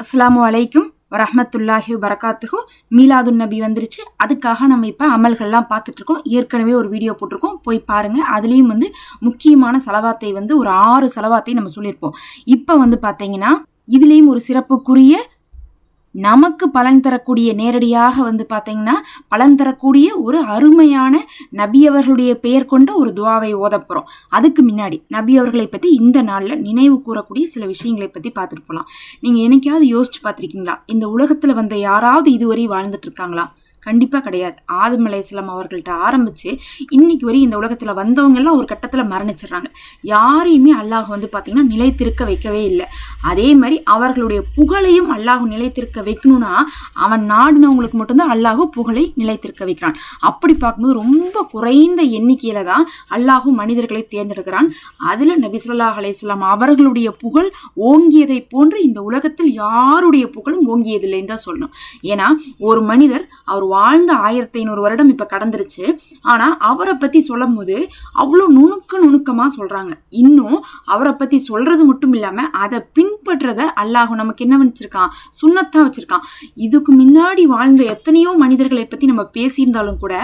அஸ்ஸலாமு அலைக்கும் வரஹ்மத்துல்லாஹி வபரகாத்துஹு. மீலாதுன் நபி வந்துருச்சு. அதுக்காக நம்ம இப்போ அமல்கள்லாம் பார்த்துட்டு இருக்கோம். ஏற்கனவே ஒரு வீடியோ போட்டிருக்கோம், போய் பாருங்க. அதுலேயும் முக்கியமான செலவாத்தை ஒரு 6 செலவாத்தை நம்ம சொல்லியிருப்போம். இப்போ பார்த்தீங்கன்னா இதுலேயும் ஒரு சிறப்புக்குரிய நமக்கு பலன் தரக்கூடிய நேரடியாக பார்த்தீங்கன்னா பலன் தரக்கூடிய ஒரு அருமையான நபி அவர்களுடைய பெயர் கொண்ட ஒரு துவாவை ஓதப்போறோம். அதுக்கு முன்னாடி நபி அவர்களை பற்றி இந்த நாளில் நினைவு கூறக்கூடிய சில விஷயங்களை பற்றி பார்த்துட்டு போகலாம். நீங்கள் என்னைக்காவது யோசிச்சு பார்த்துருக்கீங்களா? இந்த உலகத்தில் வந்த யாராவது இதுவரை வாழ்ந்துட்டு இருக்காங்களா? கண்டிப்பாக கிடையாது. ஆதம் அலைஹிஸ்ஸலாம் அவர்கள்ட்ட ஆரம்பித்து இன்னைக்கு வரை இந்த உலகத்தில் வந்தவங்கெல்லாம் ஒரு கட்டத்தில் மரணிச்சிடுறாங்க. யாரையுமே அல்லாஹ் பார்த்தீங்கன்னா நிலைத்திருக்க வைக்கவே இல்லை. அதே மாதிரி அவர்களுடைய புகழையும் அல்லாஹ் நிலைத்திருக்க வைக்கணும்னா அவன் நாடினவங்களுக்கு மட்டும்தான் அல்லாஹ் புகழை நிலைத்திருக்க வைக்கிறான். அப்படி பார்க்கும்போது ரொம்ப குறைந்த எண்ணிக்கையில தான் அல்லாஹ் மனிதர்களை தேர்ந்தெடுக்கிறான். அதில் நபி ஸல்லல்லாஹு அலைஹி வஸல்லம் அவர்களுடைய புகழ் ஓங்கியதை போன்று இந்த உலகத்தில் யாருடைய புகழும் ஓங்கியதில்லைன்னு தான் சொல்லணும். ஏன்னா ஒரு மனிதர் அவர் வாழ்ந்த 1500 வருடம் இப்ப கடந்துருச்சு. ஆனா அவரை பத்தி சொல்லும் போது அவ்வளோ நுணுக்கமா சொல்றாங்க. இன்னும் அவரை பத்தி சொல்றது மட்டும் இல்லாம அதை பின்பற்றத அல்லாஹ் நமக்கு என்ன வச்சிருக்கான்? சுன்னத்தா வச்சிருக்கான். இதுக்கு முன்னாடி வாழ்ந்த எத்தனையோ மனிதர்களை பத்தி நம்ம பேசியிருந்தாலும் கூட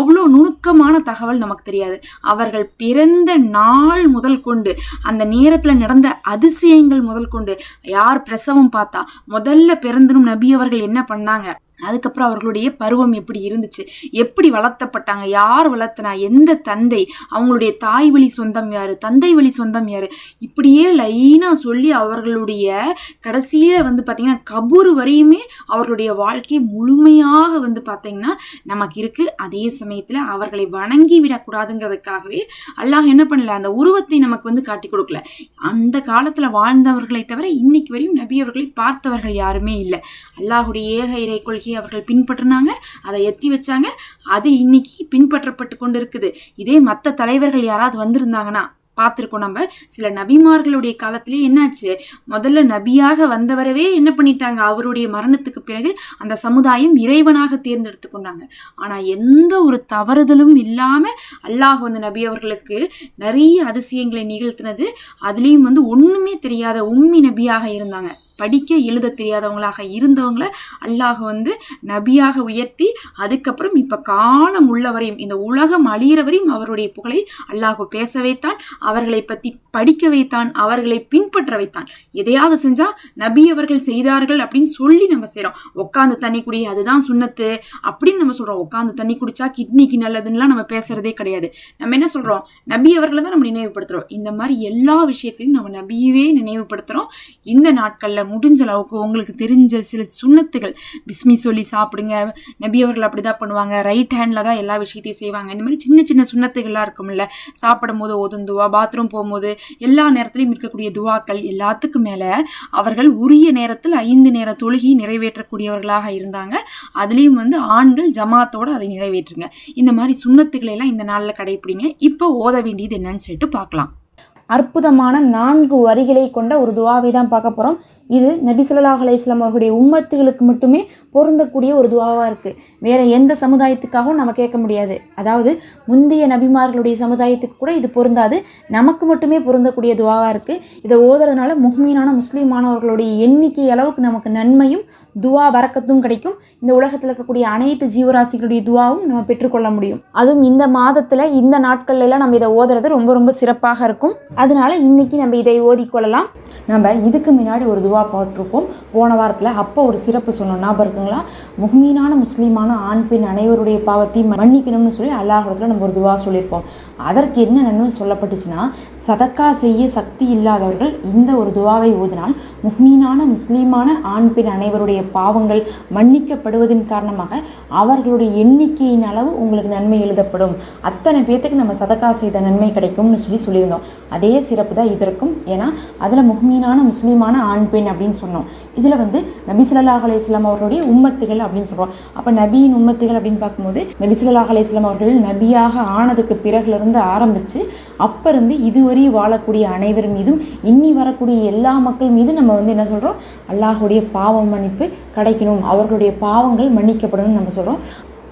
அவ்வளோ நுணுக்கமான தகவல் நமக்கு தெரியாது. அவர்கள் பிறந்த நாள் முதல் கொண்டு அந்த நேரத்துல நடந்த அதிசயங்கள் முதல் கொண்டு, யார் பிரசவம் பார்த்தா, முதல்ல பிறந்தனும் நபி அவர்கள் என்ன பண்ணாங்க, அதுக்கப்புறம் அவர்களுடைய பருவம் எப்படி இருந்துச்சு, எப்படி வளர்த்தப்பட்டாங்க, யார் வளர்த்தனா, எந்த தந்தை, அவங்களுடைய தாய் வழி சொந்தம் யாரு, தந்தை வழி சொந்தம் யாரு, இப்படியே லைனா சொல்லி அவர்களுடைய கடைசியில பார்த்தீங்கன்னா கபூர் வரையுமே அவர்களுடைய வாழ்க்கை முழுமையாக பார்த்தீங்கன்னா நமக்கு இருக்கு. அதே சமயத்துல அவர்களை வணங்கி விடக்கூடாதுங்கிறதுக்காகவே அல்லாஹ் என்ன பண்ணல, அந்த உருவத்தை நமக்கு காட்டி கொடுக்கல. அந்த காலத்துல வாழ்ந்தவர்களை தவிர இன்னைக்கு வரையும் நபி அவர்களை பார்த்தவர்கள் யாருமே இல்லை. அல்லாஹுடைய ஏக இறை கொள்கை அவர்கள் பின்பற்றினாங்க, அதை எத்தி வச்சாங்க. அது இன்னைக்கு பின்பற்றப்பட்டு கொண்டு இருக்குது. இதே மற்ற தலைவர்கள் யாராவது வந்திருந்தாங்கன்னா பார்த்துருக்கோம். நம்ம சில நபிமார்களுடைய காலத்திலே என்னாச்சு, முதல்ல நபியாக வந்தவரவே என்ன பண்ணிட்டாங்க, அவருடைய மரணத்துக்கு பிறகு அந்த சமுதாயம் இறைவனாக தேர்ந்தெடுத்து கொண்டாங்க. ஆனா எந்த ஒரு தவறுதலும் இல்லாம அல்லாஹ் நபி அவர்களுக்கு நிறைய அதிசயங்களை நிகழ்த்தினது. அதுலேயும் ஒண்ணுமே தெரியாத உம்மி நபியாக இருந்தாங்க, படிக்க எழுத தெரியாதவங்களாக இருந்தவங்கள அல்லாஹ் நபியாக உயர்த்தி, அதுக்கப்புறம் இப்ப காலம் உள்ளவரையும் இந்த உலகம் அழியிற வரையும் அவருடைய புகழை அல்லாஹ் பேச வைத்தான், அவர்களை பத்தி படிக்க வைத்தான், அவர்களை பின்பற்ற வைத்தான். எதையாவது செஞ்சா நபி அவர்கள் செய்தார்கள் அப்படின்னு சொல்லி நம்ம செய்றோம். உட்காந்து தண்ணி குடி, அதுதான் சுன்னத்து அப்படின்னு நம்ம சொல்றோம். உட்காந்து தண்ணி குடிச்சா கிட்னிக்கு நல்லதுன்னா நம்ம பேசுறதே கிடையாது. நம்ம என்ன சொல்றோம், நபி அவர்களை தான் நம்ம நினைவுபடுத்துறோம். இந்த மாதிரி எல்லா விஷயத்திலையும் நம்ம நபியவே நினைவுபடுத்துறோம். இந்த நாட்கள்ல முடிஞ்ச அளவுக்கு உங்களுக்கு தெரிஞ்ச சில சுன்னத்துகள், பிஸ்மி சொல்லி சாப்பிடுங்க, நபி அவர்கள் அப்படிதான் பண்ணுவாங்க, ரைட் ஹேண்ட்ல தான் எல்லா விஷயத்தையும் செய்வாங்க. இந்த மாதிரி சின்ன சின்ன சுன்னத்துகள்லாம் இருக்கும்ல, சாப்பிடும் போது ஓதும் துவா, பாத்ரூம் போகும்போது எல்லா நேரத்திலையும் இருக்கக்கூடிய துவாக்கள், எல்லாத்துக்கும் மேல அவர்கள் உரிய நேரத்தில் 5 நேர தொழுகை நிறைவேற்றக்கூடியவர்களாக இருந்தாங்க. அதுலேயும் ஆண்கள் ஜமாத்தோட அதை நிறைவேற்றுங்க. இந்த மாதிரி சுன்னத்துக்களை எல்லாம் இந்த நாளில் கடைபிடிங்க. இப்போ ஓத வேண்டியது என்னன்னு சொல்லிட்டு பார்க்கலாம். அற்புதமான 4 வரிகளை கொண்ட ஒரு துவாவை தான் பார்க்க போகிறோம். இது நபி ஸல்லல்லாஹு அலைஹி வஸல்லம் அவர்களுடைய உம்மத்துகளுக்கு மட்டுமே பொருந்தக்கூடிய ஒரு துவாவாக இருக்குது. வேறு எந்த சமுதாயத்துக்காகவும் நம்ம கேட்க முடியாது. அதாவது முந்தைய நபிமார்களுடைய சமுதாயத்துக்கு கூட இது பொருந்தாது, நமக்கு மட்டுமே பொருந்தக்கூடிய துவாவாக இருக்குது. இதை ஓதுறதுனால முஹ்மீனான முஸ்லீமானவர்களுடைய எண்ணிக்கை அளவுக்கு நமக்கு நன்மையும் துவா வரக்கத்தும் கிடைக்கும். இந்த உலகத்தில் இருக்கக்கூடிய அனைத்து ஜீவராசிகளுடைய துவாவும் நம்ம பெற்றுக்கொள்ள முடியும். அதுவும் இந்த மாதத்தில் இந்த நாட்கள்ல எல்லாம் நம்ம இதை ஓதுறது ரொம்ப ரொம்ப சிறப்பாக இருக்கும். அதனால இன்னைக்கு நம்ம இதை ஓதிக்கொள்ளலாம். நம்ம இதுக்கு முன்னாடி ஒரு துவா பார்த்துருப்போம் போன வாரத்தில். அப்போ ஒரு சிறப்பு சொன்னோம், ஞாபகம் இருக்குங்களா? முஹ்மீனான முஸ்லீமான ஆண் பெண் அனைவருடைய பாவத்தையும் மன்னிக்கணும்னு சொல்லி அல்லாஹ்விடத்தில் நம்ம ஒரு துவா சொல்லியிருப்போம். அதற்கு என்ன நன்மை சொல்லப்பட்டுச்சுன்னா, சதக்கா செய்ய சக்தி இல்லாதவர்கள் இந்த ஒரு துவாவை ஓதினால் முஹ்மீனான முஸ்லீமான ஆண் பெண் அனைவருடைய பாவங்கள் மன்னிக்கப்படுவதன் காரணமாக அவர்களுடைய எண்ணிக்கையின் அளவு உங்களுக்கு நன்மை எழுதப்படும். அத்தனை பேத்துக்கு நம்ம சதக்கா செய்த நன்மை கிடைக்கும்னு சொல்லியிருந்தோம். அதே சிறப்பு தான் இதற்கும். ஏன்னா அதில் முஹ்மீனான முஸ்லீமான ஆண் பெண் அப்படின்னு சொன்னோம். இதில் நபி ஸல்லல்லாஹு அலைஹி வஸல்லம் அவர்களுடைய உம்மத்துகள் அப்படின்னு சொல்கிறோம். அப்போ நபியின் உம்மத்துகள் அப்படின்னு பார்க்கும்போது நபி ஸல்லல்லாஹு அலைஹி வஸல்லம் அவர்கள் நபியாக ஆனதுக்கு பிறகுலேருந்து ஆரம்பித்து அப்போ இருந்து இதுவரை வாழக்கூடிய அனைவர் மீதும் இன்னி வரக்கூடிய எல்லா மக்கள் மீதும் நம்ம என்ன சொல்கிறோம், அல்லாஹுடைய பாவ மன்னிப்பு கிடைக்கணும், அவர்களுடைய பாவங்கள் மன்னிக்கப்படணும்னு நம்ம சொல்கிறோம்.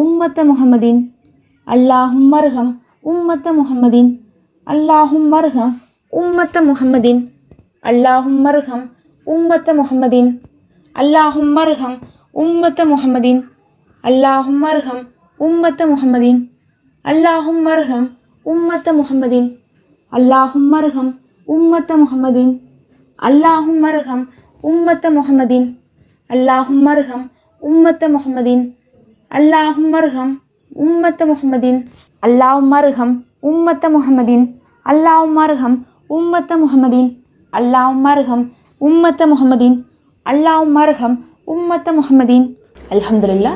உம்மத்த முஹம்மதின் அல்லாஹும்மர்ஹம் உம்மத்த முஹம்மதின் அல்லாஹும்மர்ஹம் உம்மத்த முஹம்மதின் அல்லாஹும்மர்ஹம் உம்மத்த முஹம்மதின் அல்லாஹும்மர்ஹம் உம்மத்த முஹம்மதின் அல்லாஹும்மர்ஹம் உம்மத்த முஹம்மதின் அல்லாஹும்மர்ஹம் உம்மத்த முஹம்மதின் அல்லாஹும்மர்ஹம் உம்மத்த முஹம்மதின் அல்லாஹும்மர்ஹம் உம்மத்த முஹம்மதின் அல்லாஹும்மர்ஹம் உம்மத்த முஹம்மதின் அல்லாஹும்மர்ஹம் உம்மத்த முஹம்மதின் அல்லாஹும்மர்ஹம் உம்மத்த முஹம்மதின் அல்லாஹும்மர்ஹம் உம்மத்த முஹம்மதின் அல்லாஹும்மர்ஹம் உம்மத்த முஹம்மதின் அல்லாஹும்மர்ஹம் உம்மத்த முஹம்மதின். அல்ஹம்துலில்லாஹ்.